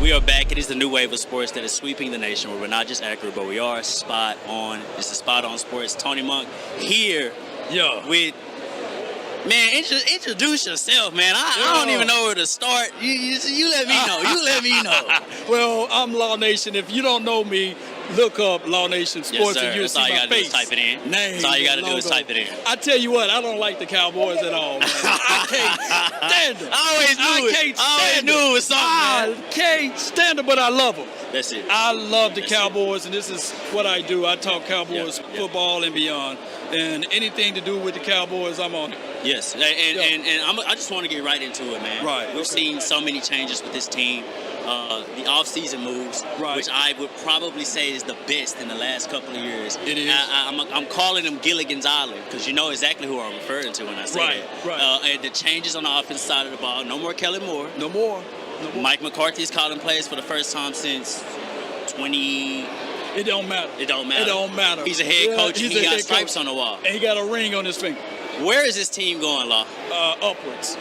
We are back. It is the new wave of sports that is sweeping the nation, where we're not just accurate, but we are spot on. It's the Spot On Sports. Tony Monk here with, man, introduce yourself, man. I don't even know where to start. You let me know. You let me know. Well, I'm Law Nation. If you don't know me, look up Law Nation Sports and you'll see my face. That's all you got to do is type it in. That's all you got to do is type it in. I tell you what, I don't like the Cowboys at all, man. I can't stand them. I always knew it was something, man. I can't stand them, but I love them. That's it. I love the Cowboys, and this is what I do. I talk Cowboys football and beyond. And anything to do with the Cowboys, I'm on it. Yes, and I just want to get right into it, man. Right. We've seen so many changes with this team. The offseason moves, which I would probably say is the best in the last couple of years. It is. I'm calling them Gilligan's Island, because you know exactly who I'm referring to when I say that. Right. And the changes on the offensive side of the ball. No more Kellen Moore. No more. Mike McCarthy is calling plays for the first time since 20. It don't matter. It don't matter. It don't matter. He's a head coach. He got stripes on the wall. And he got a ring on his finger. Where is this team going, Law? Upwards.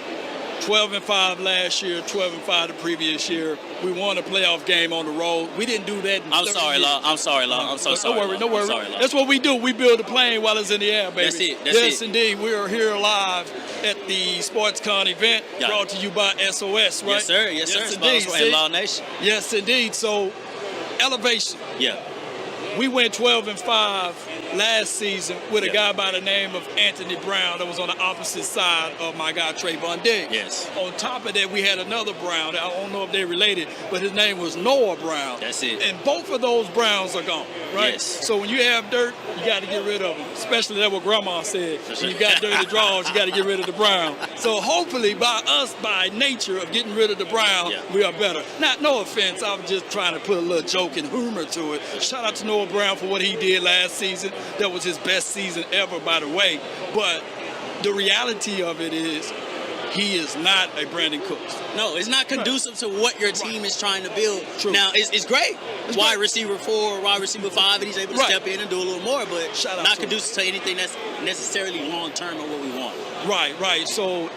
12-5 last year, 12-5 the previous year. We won a playoff game on the road. We didn't do that in I'm sorry, Law. I'm sorry, Law. I'm so sorry. No worry. Sorry, Law. That's what we do. We build a plane while it's in the air, baby. That's it. Yes, indeed. We are here live at the SportsCon event brought to you by SOS, right? Yes, sir. Yes, sir. Indeed. And Law Nation. Yes, indeed. So, elevation. Yeah. We went 12-5 last season with a guy by the name of Anthony Brown that was on the opposite side of my guy Trayvon Diggs. Yes. On top of that, we had another Brown. I don't know if they're related, but his name was Noah Brown. That's it. And both of those Browns are gone, right? Yes. So when you have dirt, you got to get rid of them. Especially that what Grandma said. When you got dirty draws, you got to get rid of the Brown. So hopefully by nature of getting rid of the Brown, we are better. No offense, I'm just trying to put a little joke and humor to it. Shout out to Noah Brown for what he did last season. That was his best season ever, by the way. But the reality of it is he is not a Brandon Cooks. No, it's not conducive to what your team is trying to build. True. Now, it's great. Wide receiver 4, wide receiver 5, and he's able to step in and do a little more, but not conducive to anything that's necessarily long-term or what we want. Right. So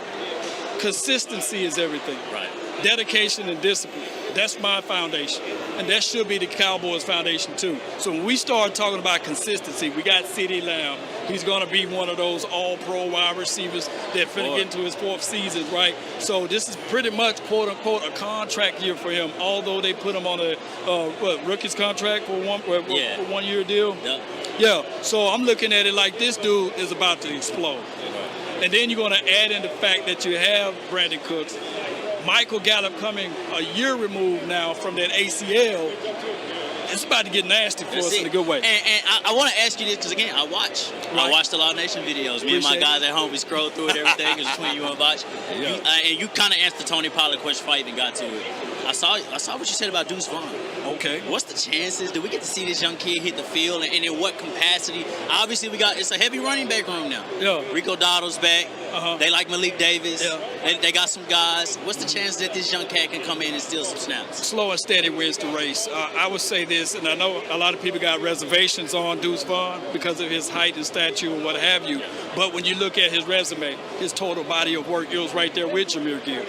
consistency is everything. Right. Dedication and discipline. That's my foundation. And that should be the Cowboys' foundation, too. So when we start talking about consistency, we got CeeDee Lamb. He's going to be one of those all-pro wide receivers that finna get into his 4th season, right? So this is pretty much, quote-unquote, a contract year for him, although they put him on a rookie's contract for a one-year deal. Yeah, so I'm looking at it like this dude is about to explode. And then you're going to add in the fact that you have Brandon Cooks, Michael Gallup coming a year removed now from that ACL. It's about to get nasty for us in a good way. And I want to ask you this because, again, I watch the Law Nation videos. Me and my guys at home, we scroll through it, everything is between you and Botch. And you kind of answered the Tony Pollard question before I even got to it. I saw what you said about Deuce Vaughn. Okay. What's the chances? Do we get to see this young kid hit the field, and in what capacity? Obviously, it's a heavy running back room now. Yeah. Rico Dotto's back. They like Malik Davis. Yeah. They got some guys. What's the chance that this young cat can come in and steal some snaps? Slow and steady wins the race. I would say this, and I know a lot of people got reservations on Deuce Vaughn because of his height and stature and what have you. But when you look at his resume, his total body of work, it was right there with Jahmyr Gibbs.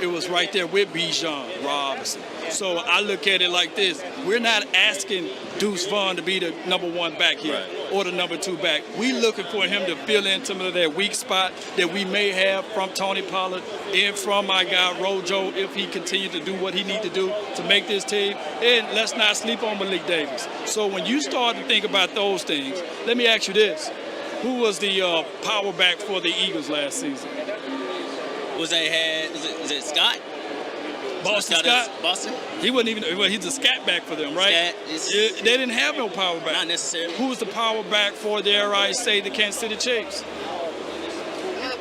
It was right there with Bijan Robinson. So I look at it like this. We're not asking Deuce Vaughn to be the number 1 back here or the number 2 back. We looking for him to fill in some of that weak spot that we may have from Tony Pollard and from my guy Rojo if he continues to do what he needs to do to make this team. And let's not sleep on Malik Davis. So when you start to think about those things, let me ask you this. Who was the power back for the Eagles last season? Is it Scott? Boston Scott? Boston? He wasn't even, well, he's a scat back for them, right? They didn't have no power back. Not necessarily. Who was the power back for, dare I say, the Kansas City Chiefs?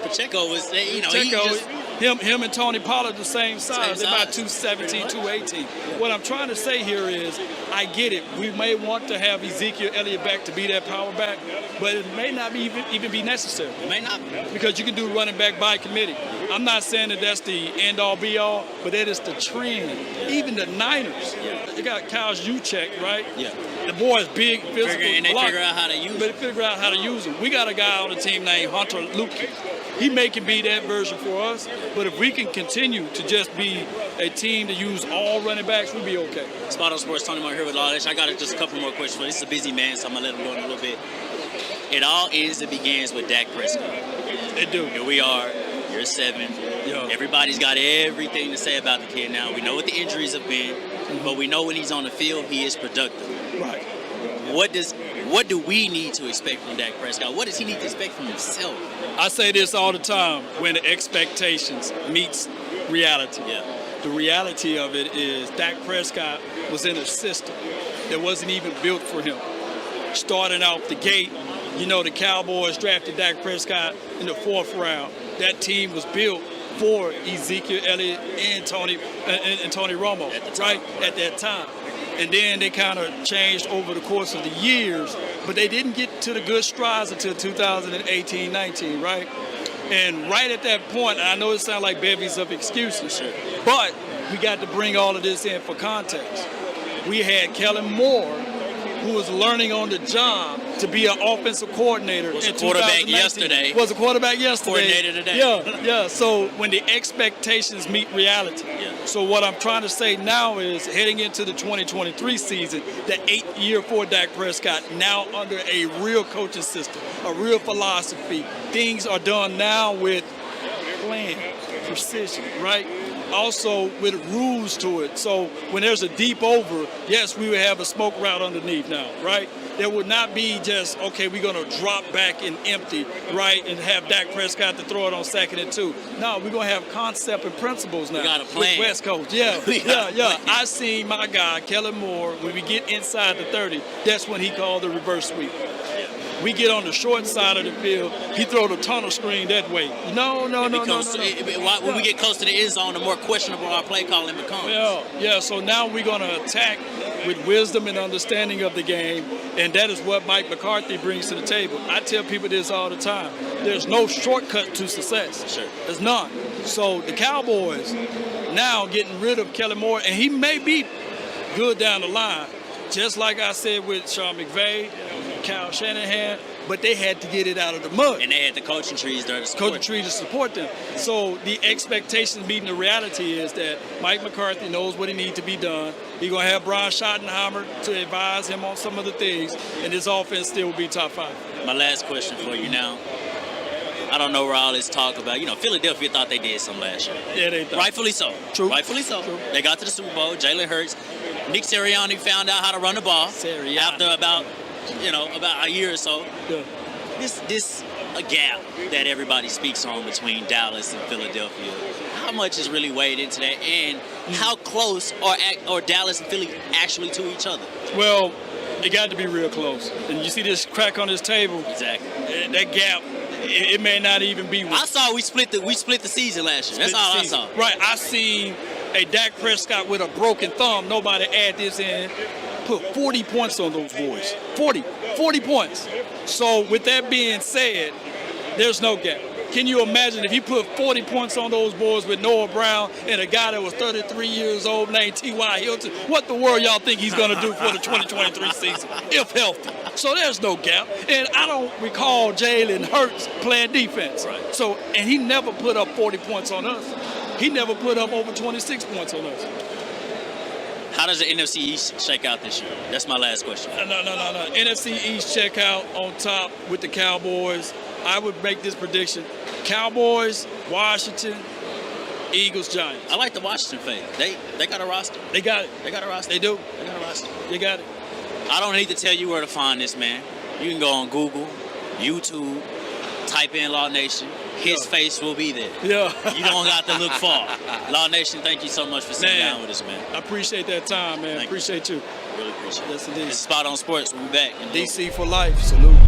Pacheco was, him and Tony Pollard the same size. They're about 217, 218. What I'm trying to say here is, I get it. We may want to have Ezekiel Elliott back to be that power back, but it may not be even be necessary. It may not be. Because you can do running back by committee. I'm not saying that that's the end-all, be-all, but that is the trend. Even the Niners, they got Kyle Juszczyk, right? Yeah. The boy is big, physical, and they figure out how to use him. But they figure out how to use him. We got a guy on the team named Hunter Luke. He can be that version for us, but if we can continue to just be a team to use all running backs, we'll be okay. Spot on Sports, Tony Mark here with Lawless. I got just a couple more questions for you. This is a busy man, so I'm going to let him go in a little bit. It all ends and begins with Dak Prescott. It do. Here we are, year 7. Yo. Everybody's got everything to say about the kid now. We know what the injuries have been, but we know when he's on the field, he is productive. Right. What do we need to expect from Dak Prescott? What does he need to expect from himself? I say this all the time, when the expectations meets reality. Yeah. The reality of it is Dak Prescott was in a system that wasn't even built for him. Starting off the gate, the Cowboys drafted Dak Prescott in the 4th round. That team was built for Ezekiel Elliott and Tony Romo, right, at that time. And then they kind of changed over the course of the years, but they didn't get to the good strides until 2018-19, right? And right at that point, I know it sounds like bevies of excuses, but we got to bring all of this in for context. We had Kellen Moore, who was learning on the job to be an offensive coordinator. Was a quarterback yesterday. Coordinator today. Yeah. So when the expectations meet reality. Yeah. So what I'm trying to say now is heading into the 2023 season, the 8th year for Dak Prescott, now under a real coaching system, a real philosophy. Things are done now with plan, precision, right? Also with rules to it. So when there's a deep over, yes, we would have a smoke route underneath now, right? There would not be just, okay, we're going to drop back and empty, right, and have Dak Prescott to throw it on 2nd and 2. No, we're going to have concept and principles now. We got a plan. With West Coast. Yeah. I seen my guy, Kellen Moore, when we get inside the 30, that's when he called the reverse sweep. We get on the short side of the field, he throw the tunnel screen that way. No. When we get close to the end zone, the more questionable our play calling becomes. Yeah. So now we're going to attack with wisdom and understanding of the game, and that is what Mike McCarthy brings to the table. I tell people this all the time. There's no shortcut to success. Sure. There's none. So the Cowboys now getting rid of Kellen Moore, and he may be good down the line, just like I said with Sean McVay, Kyle Shanahan, but they had to get it out of the mud. And they had the coaching trees there to support them. So the expectations meeting the reality is that Mike McCarthy knows what he needs to be done. He's going to have Brian Schottenheimer to advise him on some of the things, and his offense still will be top 5. My last question for you now. I don't know where all this talk about. Philadelphia thought they did some last year. Yeah, they thought. Rightfully so. True. Rightfully so. True. They got to the Super Bowl. Jalen Hurts. Nick Sirianni found out how to run the ball after about a year or so. Yeah. This a gap that everybody speaks on between Dallas and Philadelphia. How much is really weighed into that, and how close are Dallas and Philly actually to each other? Well, it got to be real close. And you see this crack on this table. Exactly. That gap, it may not even be. I saw we split the season last year. That's all I saw. Right. I seen a Dak Prescott with a broken thumb. Nobody add this in. Put 40 points on those boys. 40 points. So with that being said, there's no gap. Can you imagine if he put 40 points on those boys with Noah Brown and a guy that was 33 years old named T.Y. Hilton? What the world y'all think he's going to do for the 2023 season, if healthy? So there's no gap. And I don't recall Jalen Hurts playing defense. Right. So, and he never put up 40 points on us. He never put up over 26 points on us. How does the NFC East shake out this year? That's my last question. No. NFC East check out on top with the Cowboys. I would make this prediction. Cowboys, Washington, Eagles, Giants. I like the Washington fans. They got a roster. They got it. They got a roster. They do. They got a roster. They got it. I don't need to tell you where to find this man. You can go on Google, YouTube, type in Law Nation. His face will be there. Yeah. You don't got to look far. Law Nation, thank you so much for sitting down with us, man. I appreciate that time, man. Appreciate you. Really appreciate it. Yes, indeed. This is Spot on Sports. We'll be back. DC4 Life. Salute.